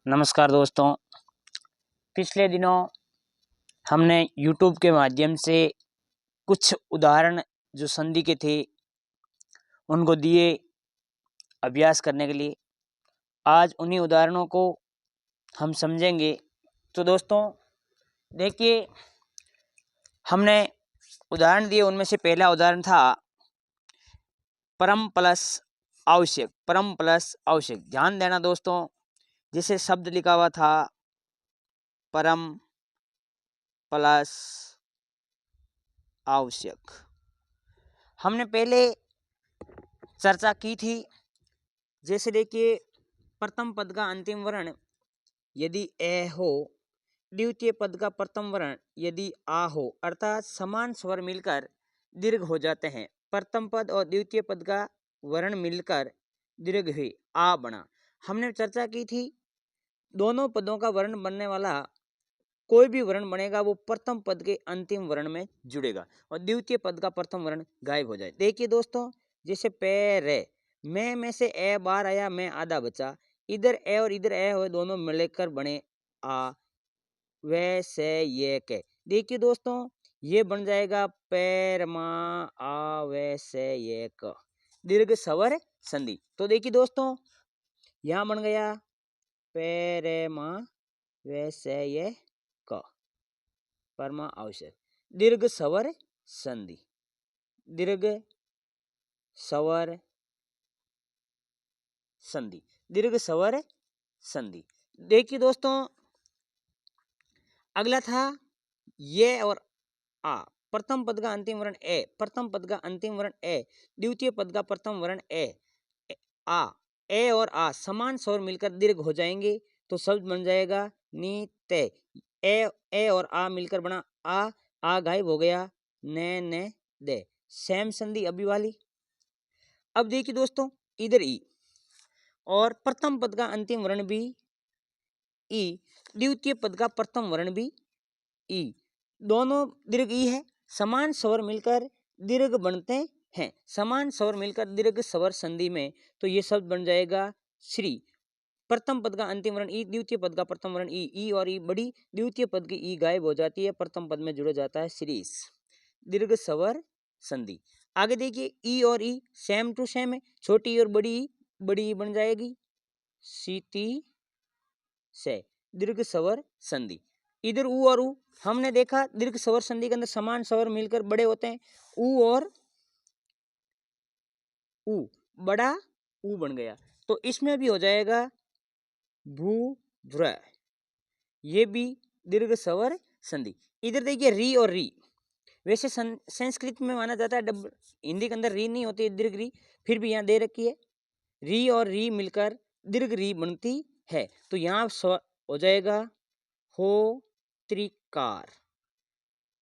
नमस्कार दोस्तों। पिछले दिनों हमने YouTube के माध्यम से कुछ उदाहरण जो संधि के थे उनको दिए अभ्यास करने के लिए। आज उन्हीं उदाहरणों को हम समझेंगे। तो दोस्तों देखिए, हमने उदाहरण दिए, उनमें से पहला उदाहरण था परम प्लस आवश्यक। परम प्लस आवश्यक, ध्यान देना दोस्तों। जिसे शब्द लिखा हुआ था परम प्लस आवश्यक, हमने पहले चर्चा की थी। जैसे देखिए, प्रथम पद का अंतिम वर्ण यदि ए हो, द्वितीय पद का प्रथम वर्ण यदि आ हो, अर्थात समान स्वर मिलकर दीर्घ हो जाते हैं। प्रथम पद और द्वितीय पद का वर्ण मिलकर दीर्घ हुई, आ बना। हमने चर्चा की थी दोनों पदों का वर्ण बनने वाला कोई भी वर्ण बनेगा वो प्रथम पद के अंतिम वर्ण में जुड़ेगा और द्वितीय पद का प्रथम वर्ण गायब हो जाए। देखिए दोस्तों, जैसे पैरे, मैं में से ए बार आया, मैं आधा बचा। इधर ए और इधर ए हुए, दोनों मिलकर बने आ, वैसे ये के। देखिए दोस्तों, ये बन जाएगा पैरमा आ वैसे ये क, दीर्घ स्वर संधि। तो देखिए दोस्तों, यहाँ बन गया पैरेमा वैसे ये क, परमा आवश्यक, दीर्घ स्वर संधि। दीर्घ स्वर संधि, दीर्घ स्वर संधि। देखिए दोस्तों, अगला था ये और आ। प्रथम पद का अंतिम वर्ण ए, प्रथम पद का अंतिम वर्ण ए, द्वितीय पद का प्रथम वर्ण ए, आ। ए और आ समान स्वर मिलकर दीर्घ हो जाएंगे तो शब्द बन जाएगा नीते। ए और आ मिलकर बना आ गायब हो गया, ने दे, सेम संधि अभी वाली। अब देखिए दोस्तों, इधर ई और प्रथम पद का अंतिम वर्ण भी ई, द्वितीय पद का प्रथम वर्ण भी ई, दोनों दीर्घ ई है। समान स्वर मिलकर दीर्घ बनते हैं, समान स्वर मिलकर दीर्घ स्वर संधि में, तो ये शब्द बन जाएगा श्री। प्रथम पद का अंतिम वर्ण ई, द्वितीय पद का प्रथम वर्ण ई और ई बड़ी, द्वितीय पद की ई गायब हो जाती है, प्रथम पद में जुड़ जाता है श्रीस, दीर्घ स्वर संधि। आगे देखिए, ई और ई सेम टू सेम है, छोटी और बड़ी ई बन जाएगी सीती से, दीर्घ स्वर संधि। इधर ऊ और ऊ हमने देखा दीर्घ स्वर संधि के अंदर समान स्वर मिलकर बड़े होते हैं। ऊ और ऊ, बड़ा ऊ बन गया, तो इसमें भी हो जाएगा भू भ्र, ये भी दीर्घ स्वर संधि। इधर देखिए री और री, वैसे संस्कृत में माना जाता है हिंदी के अंदर री नहीं होती दीर्घ री, फिर भी यहाँ दे रखी है। री और री मिलकर दीर्घ री बनती है, तो यहाँ हो जाएगा हो त्रिकार,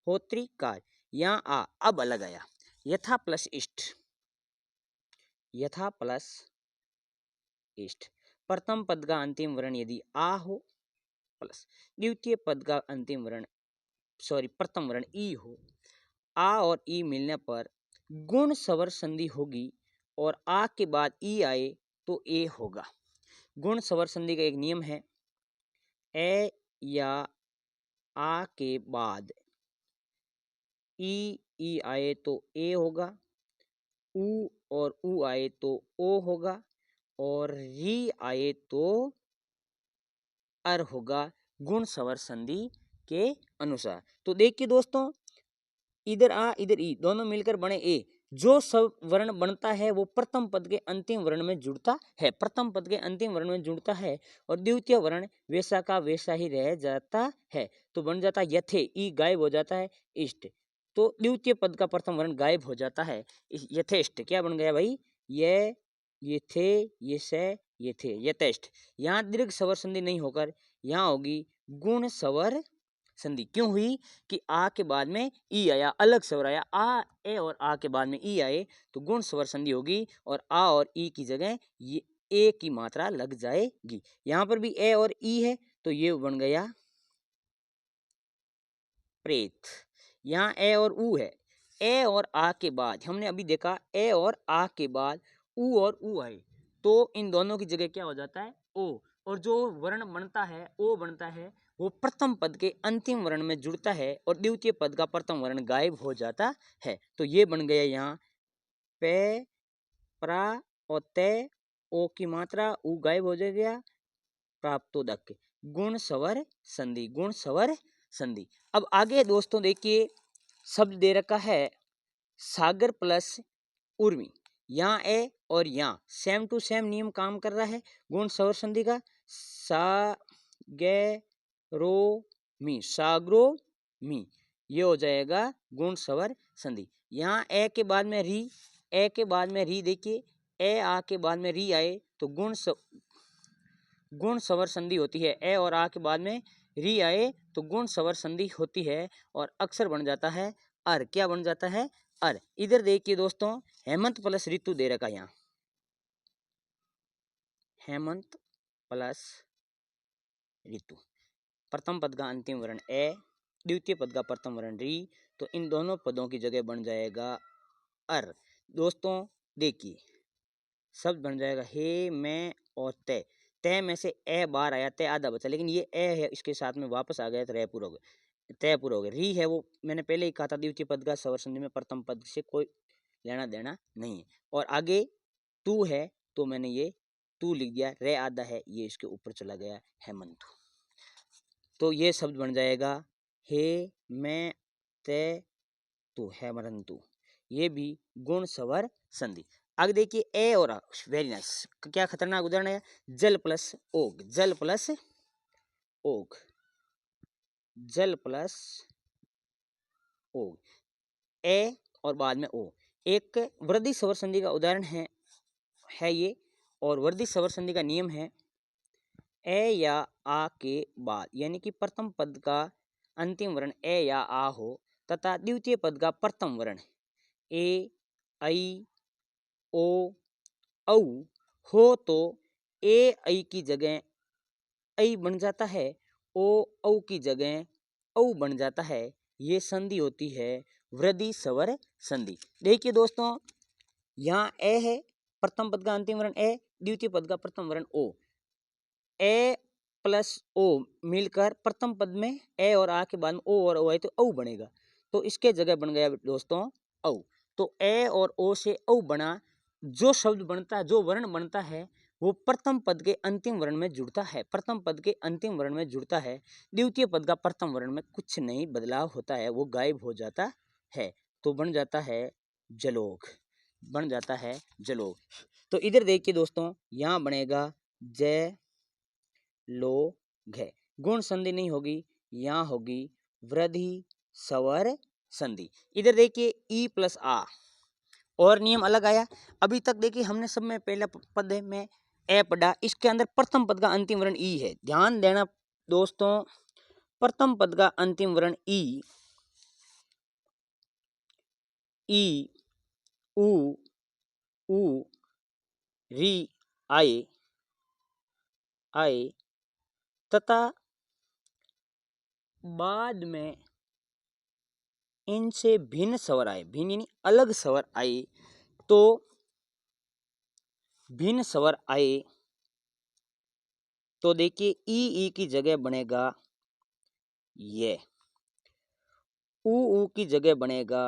हो त्रिकार। यहाँ आ अब अलग आया, यथा प्लस इष्ट, यथा प्लस इष्ट। प्रथम पद का अंतिम वर्ण यदि आ हो प्लस द्वितीय पद का अंतिम वर्ण प्रथम वर्ण ई हो, आ और ई मिलने पर गुण स्वर संधि होगी और आ के बाद ई आए तो ए होगा। गुण स्वर संधि का एक नियम है, ए या आ के बाद ई आए तो ए होगा, ऊ और ऊ आए तो ओ होगा, और री आए तो अर होगा, गुण स्वर संधि के अनुसार। तो देखिए दोस्तों, इधर आ इधर ई दोनों मिलकर बने ए, जो सब वर्ण बनता है वो प्रथम पद के अंतिम वर्ण में जुड़ता है, प्रथम पद के अंतिम वर्ण में जुड़ता है, और द्वितीय वर्ण वैसा का वैसा ही रह जाता है, तो बन जाता यथे, ई गायब हो जाता है इष्ट, तो द्वितीय पद का प्रथम वर्ण गायब हो जाता है, यथेष्ट क्या बन गया भाई, ये थे, ये से, ये थे, यथेष्ट। यहाँ दीर्घ स्वर संधि नहीं होकर यहाँ होगी गुण स्वर संधि। क्यों हुई कि आ के बाद में ई आया, अलग स्वर आया, आ ए और आ के बाद में ई आए तो गुण स्वर संधि होगी, और आ और ई की जगह ये ए की मात्रा लग जाएगी। यहाँ पर भी ए और ई है तो ये बन गया प्रेत। यहाँ ए और ऊ है, ए और आ के बाद हमने अभी देखा ए और आ के बाद ऊ और ऊ आए तो इन दोनों की जगह क्या हो जाता है ओ, और जो वर्ण बनता है ओ बनता है वो प्रथम पद के अंतिम वर्ण में जुड़ता है और द्वितीय पद का प्रथम वर्ण गायब हो जाता है। तो ये बन गया यहाँ पे, प्रा और ते, ओ की मात्रा उ गायब हो जाएगा, प्राप्तोदक, गुण स्वर संधि, गुण स्वर संधि। अब आगे दोस्तों देखिए शब्द दे रखा है सागर प्लस उर्मी, यहाँ ए और यहाँ सेम टू सेम नियम काम कर रहा है गुण स्वर संधि का, सा गे रो मी, सागरो मी, ये हो जाएगा गुण स्वर संधि। यहाँ ए के बाद में री, ए के बाद में री, देखिए ए आ के बाद में री आए तो गुण स्वर संधि होती है, ए और आ के बाद में री आए तो गुण स्वर संधि होती है और अक्षर बन जाता है अर, क्या बन जाता है अर। इधर देखिए दोस्तों हेमंत प्लस ऋतु दे रखा, यहाँ हेमंत प्लस ऋतु, प्रथम पद का अंतिम वर्ण ए, द्वितीय पद का प्रथम वर्ण री, तो इन दोनों पदों की जगह बन जाएगा अर। दोस्तों देखिए शब्द बन जाएगा हे मैं और ते, ते में से ए बार आया, ते आधा बचा, लेकिन ये ए है इसके साथ में वापस आ गया तो रह पूरा हो गया, तय पूरा हो गया। री है वो मैंने पहले ही कहा था द्वितीय पद का स्वर संधि में प्रथम पद से कोई लेना देना नहीं है। और आगे तू है तो मैंने ये तू लिख दिया, रे आधा है ये इसके ऊपर चला गया हेमंतु। तो ये शब्द बन जाएगा हे मैं ते तू हेमंतु, ये भी गुण स्वर संधि। आगे देखिए ए और आ, वेरी नाइस, क्या खतरनाक उदाहरण है, जल प्लस ओग, जल प्लस ओग, जल प्लस ओग, ए और बाद में ओ, एक वृद्धि स्वर संधि का उदाहरण है ये, और वृद्धि स्वर संधि का नियम है ए या आ के बाद, यानी कि प्रथम पद का अंतिम वर्ण ए या आ हो तथा द्वितीय पद का प्रथम वर्ण ए, आई, ओ, औ हो तो ए आई की जगह ऐ बन जाता है, ओ औ की जगह औ बन जाता है, ये संधि होती है वृद्धि स्वर संधि। देखिए दोस्तों यहाँ ए है, प्रथम पद का अंतिम वर्ण ए, द्वितीय पद का प्रथम वर्ण ओ, ए प्लस ओ मिलकर प्रथम पद में ए और आ के बाद में ओ और ओ है तो औ बनेगा, तो इसके जगह बन गया दोस्तों औ। तो ए और ओ से औ बना, जो शब्द बनता है, जो वर्ण बनता है वो प्रथम पद के अंतिम वर्ण में जुड़ता है, प्रथम पद के अंतिम वर्ण में जुड़ता है, द्वितीय पद का प्रथम वर्ण में कुछ नहीं बदलाव होता है, वो गायब हो जाता है, तो बन जाता है जलोग, बन जाता है जलोग। तो इधर देखिए दोस्तों यहाँ बनेगा जय लोग है, गुण संधि नहीं होगी, यहाँ होगी वृद्धि स्वर संधि। इधर देखिए ई प्लस आ, और नियम अलग आया। अभी तक देखिए हमने सब में पहला पद में ए पढ़ा, इसके अंदर प्रथम पद का अंतिम वर्ण ई है, ध्यान देना दोस्तों, प्रथम पद का अंतिम वर्ण ई, ई, उ, उ, री आए आए तथा बाद में इनसे भिन्न स्वर आए, भिन्न यानी अलग स्वर आए, तो भिन्न स्वर आए तो देखिए ई की जगह बनेगा ये, उ की जगह बनेगा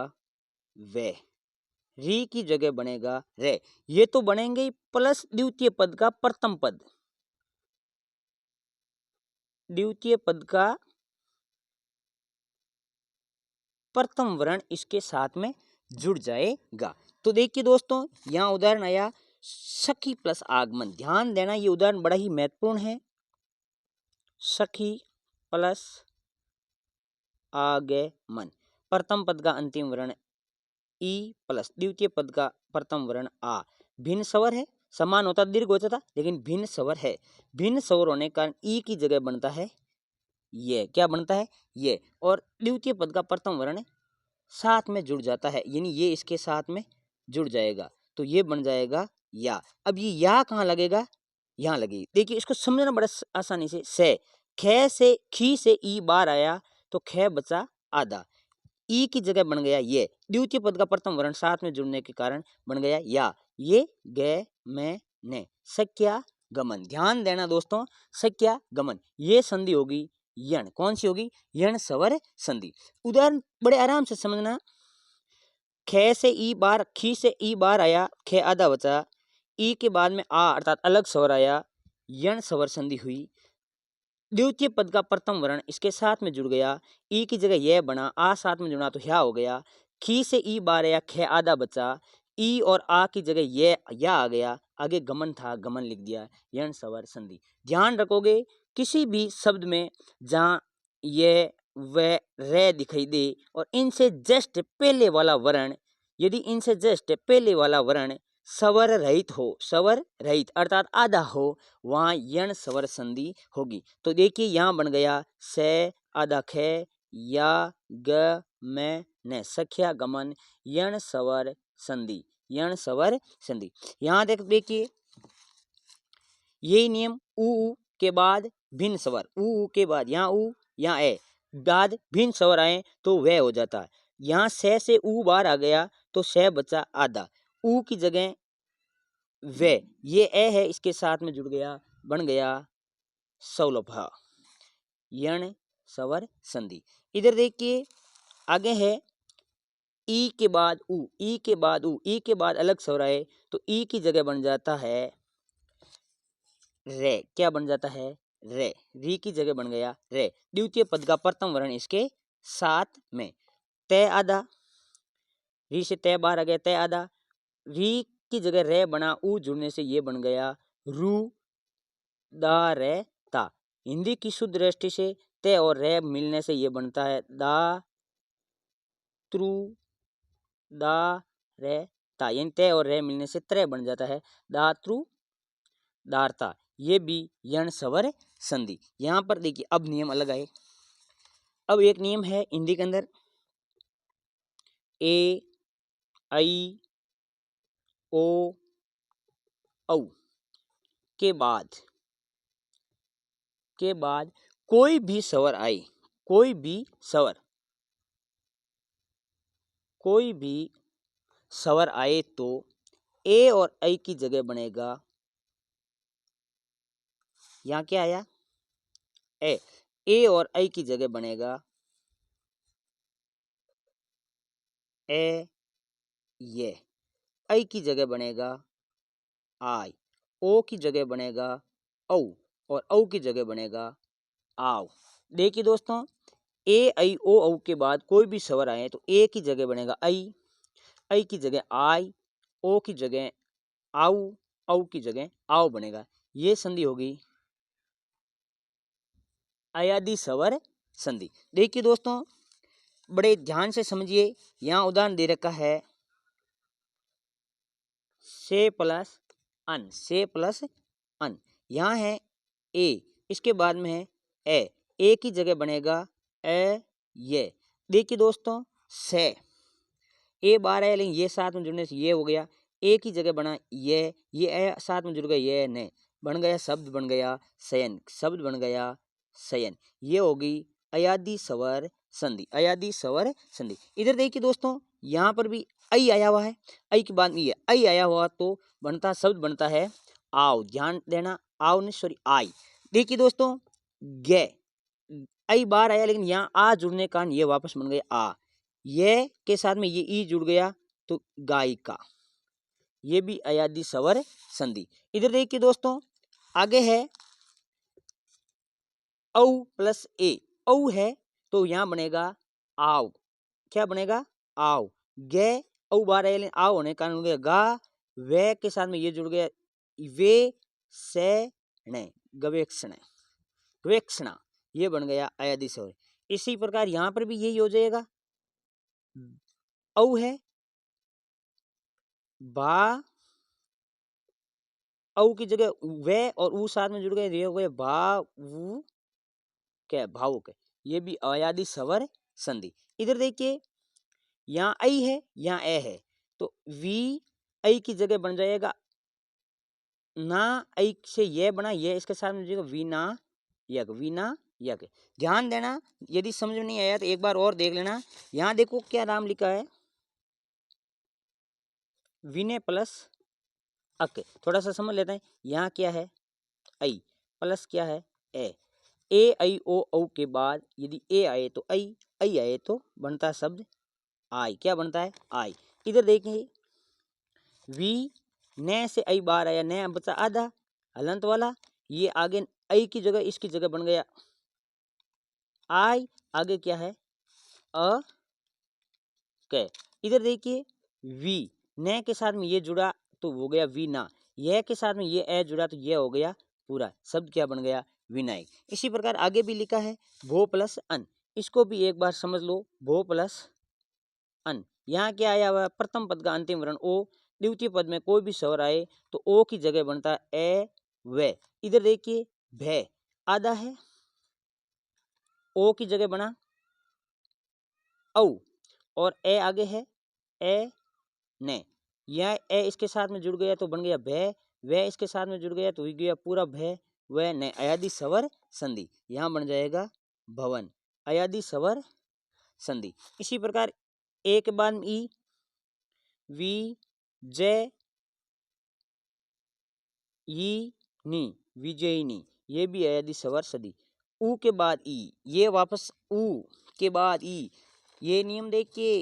वे, री की जगह बनेगा रे, ये तो बनेंगे प्लस द्वितीय पद का प्रथम पद, द्वितीय पद का प्रथम वर्ण इसके साथ में जुड़ जाएगा। तो देखिए दोस्तों यहाँ उदाहरण आया सखी प्लस आगमन, ध्यान देना ये उदाहरण बड़ा ही महत्वपूर्ण है, सखी प्लस आगमन, प्रथम पद का अंतिम वर्ण ई प्लस द्वितीय पद का प्रथम वर्ण आ, भिन्न स्वर है, समान होता दीर्घ होता था लेकिन भिन्न स्वर है, भिन्न स्वर होने के कारण ई की जगह बनता है ये, क्या बनता है ये, और द्वितीय पद का प्रथम वर्ण साथ में जुड़ जाता है, यानी ये इसके साथ में जुड़ जाएगा, तो ये बन जाएगा या। अब ये या कहाँ लगेगा, यहाँ लगेगी, देखिए इसको समझना बड़ा आसानी से खे से खी से ई बार आया तो खे बचा आधा, ई की जगह बन गया ये, द्वितीय पद का प्रथम वर्ण साथ में जुड़ने के कारण बन गया या, ये गे मैं ने, सक्या गमन। ध्यान देना दोस्तों, सक्या गमन ये संधि होगी यण। कौन सी होगी? यण स्वर संधि। उदाहरण बड़े आराम से समझना। खे से ई बार, खी से ई बार आया, खे आधा बचा, ई के बाद में आ अर्थात अलग स्वर आया, यण स्वर संधि हुई। द्वितीय पद का प्रथम वर्ण इसके साथ में जुड़ गया, ई की जगह यह बना, आ साथ में जुड़ा तो ह्या हो गया। खी से ई बार आया, खे आधा बचा, ई और आ की जगह ये या आ गया, आगे गमन था, गमन लिख दिया, यण स्वर संधि। ध्यान रखोगे किसी भी शब्द में जहां ये व रे दिखाई दे और इनसे जस्ट पहले वाला वर्ण, यदि इनसे जस्ट पहले वाला वर्ण स्वर रहित हो, स्वर रहित अर्थात आधा हो, वहां यण स्वर संधि होगी। तो देखिए यहां बन गया से आधा खे या ग में न, सख्या गमन यण स्वर संधि, यण स्वर संधि। यहां देखिए यही नियम उ के बाद भिन्न स्वर, उ के बाद यहाँ उ यहाँ ए बाद भिन्न स्वर आए तो वह हो जाता है। यहाँ से उ बार आ गया तो से बचा आधा, उ की जगह वे, ये ए है इसके साथ में जुड़ गया, बन गया सौलभा, यण स्वर संधि। इधर देखिए आगे है ई के बाद उ, ई के बाद उ, ई के बाद अलग स्वर आए तो ई की जगह बन जाता है रे। क्या बन जाता है? रे। री की जगह बन गया रे। द्वितीय पद का प्रथम वर्ण इसके साथ में, तय आधा, री से तय बार आ गया, तय आधा, री की जगह रे बना, उ जुड़ने से ये बन गया रू दा रे ता। हिंदी की शुद्ध दृष्टि से ते और रे मिलने से ये बनता है दा त्रु दा रे ता, यानी ते और रे मिलने से त्रे बन जाता है दात्रु दारता। ये भी यण स्वर संधि। यहां पर देखिए अब नियम अलग आए। अब एक नियम है हिंदी के अंदर, ए आई ओ औ के बाद कोई भी स्वर आए, कोई भी स्वर, कोई भी स्वर आए तो ए और ऐ की जगह बनेगा, यहां क्या आया? ए और ऐ की जगह बनेगा ए ये, ऐ की जगह बनेगा आई, ओ की जगह बनेगा औ और औ की जगह बनेगा आओ। देखिए दोस्तों, ए ऐ ओ औ के बाद कोई भी स्वर आए तो ए की जगह बनेगा ऐ की जगह आई, ओ की जगह आऊ, औ की जगह आओ बनेगा। ये संधि होगी अयादि स्वर संधि। देखिए दोस्तों बड़े ध्यान से समझिए, यहां उदाहरण दे रखा है से प्लस अन, से प्लस अन। यहां है ए, इसके बाद में है ए की जगह बनेगा ए ये। देखिए दोस्तों से ए बार है लेकिन ये साथ में जुड़ने से ये हो गया, ए की जगह बना ये ए साथ में जुड़ गया ये ने, बन गया शब्द, बन गया शयन, शब्द बन गया शयन। ये होगी अयादि स्वर संधि, अयादि स्वर संधि। इधर देखिए दोस्तों यहाँ पर भी ऐ आया हुआ है, ऐ के बाद ये ऐ आया हुआ तो बनता शब्द बनता है आओ। ध्यान देना, आओ नहीं सॉरी आई। देखिए दोस्तों गे, ऐ बार आया लेकिन यहाँ आ जुड़ने का कारण ये वापस बन गया आ, ये के साथ में ये ई जुड़ गया तो गायिका। ये भी अयादि स्वर संधि। इधर देखिए दोस्तों आगे है औ प्लस ए, औ है तो यहां बनेगा आओ। क्या बनेगा? आओ। गे औ बार है लेकिन आओ होने कारण गया गा, वे के साथ में ये जुड़ गया वे से ने, गवेक्षण, गवेक्षणा। ये बन गया अयादि स्वर। इसी प्रकार यहां पर भी यही हो जाएगा, औ है बा, औ की जगह वे और ऊ साथ में जुड़ गए, ये हो गए भा वू क्या भावुक है। ये भी अयादि स्वर संधि। इधर देखिए यहाँ ऐ है यहाँ ए है तो वी ऐ की जगह बन जाएगा ना, ऐ से ये बना, ये इसके साथ में जुड़ेगा वीना यक, वीना यक। ध्यान देना, यदि समझ में नहीं आया तो एक बार और देख लेना। यहाँ देखो क्या नाम लिखा है, विनय प्लस अक। थोड़ा सा समझ लेते हैं यहाँ क्या है, ऐ प्लस क्या है ए ऐ ओ औ के बाद यदि ए आए तो ऐ आए तो बनता है शब्द आई। क्या बनता है आई। इधर देखेंगे वी न से ऐ बार आया, न बचा आधा हलंत वाला, ये आगे ऐ की जगह इसकी जगह बन गया आई, आगे क्या है अ क। इधर देखिए वी न के साथ में ये जुड़ा तो हो गया वी ना, यह के साथ में ये ए जुड़ा तो यह हो गया पूरा शब्द क्या बन गया विनायक। इसी प्रकार आगे भी लिखा है भो प्लस अन, इसको भी एक बार समझ लो भो प्लस अन। यहाँ क्या आया हुआ प्रथम पद का अंतिम वर्ण ओ, द्वितीय पद में कोई भी स्वर आए तो ओ की जगह बनता है ए वे। इधर देखिए भय आधा है, ओ की जगह बना औ और ए आगे है ए ने, यह ए इसके साथ में जुड़ गया तो बन गया भय, वह इसके साथ में जुड़ गया तो हो गया पूरा भय वह ने, अयादि स्वर संधि यहाँ बन जाएगा भवन, अयादि स्वर संधि। इसी प्रकार ए के बाद ई वी जय ई नी विजयिनी, ये भी अयादि स्वर संधि। ऊ के बाद ई, ये वापस ऊ के बाद ई, ये नियम देखिए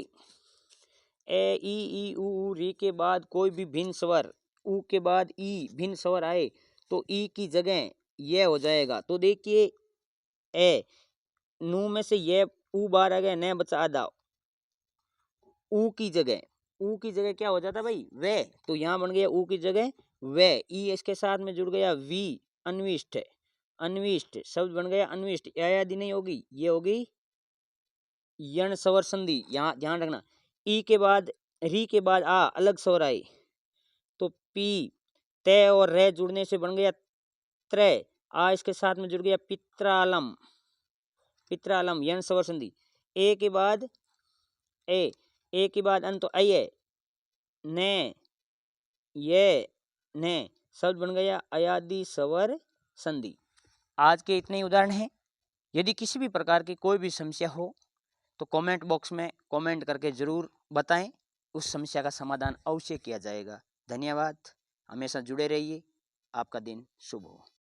ए ई ऊ री के बाद कोई भी भिन्न स्वर, ऊ के बाद ई भिन्न स्वर आए तो ई की जगह यह हो जाएगा। तो देखिए ए नू में से ये ऊ बार आ गया, न बचा आधा, ऊ की जगह क्या हो जाता भाई वे, तो यहाँ बन गया ऊ की जगह वे, ई इसके साथ में जुड़ गया वी अन्विष्ट, अन्विष्ट शब्द बन गया अन्विष्ट, आदि नहीं होगी ये होगी यण स्वर संधि। यहाँ ध्यान रखना ई के बाद री के बाद आ अलग स्वर आए तो पी ते और रे जुड़ने से बन गया त्रय, आ इसके साथ में जुड़ गया पित्रालम, पित्रालम यण स्वर संधि। ए के बाद ए के बाद अंत तो अय ने ये ने शब्द बन गया अयादि स्वर संधि। आज के इतने ही उदाहरण हैं। यदि किसी भी प्रकार की कोई भी समस्या हो तो कमेंट बॉक्स में कमेंट करके ज़रूर बताएं, उस समस्या का समाधान अवश्य किया जाएगा। धन्यवाद, हमेशा जुड़े रहिए, आपका दिन शुभ हो।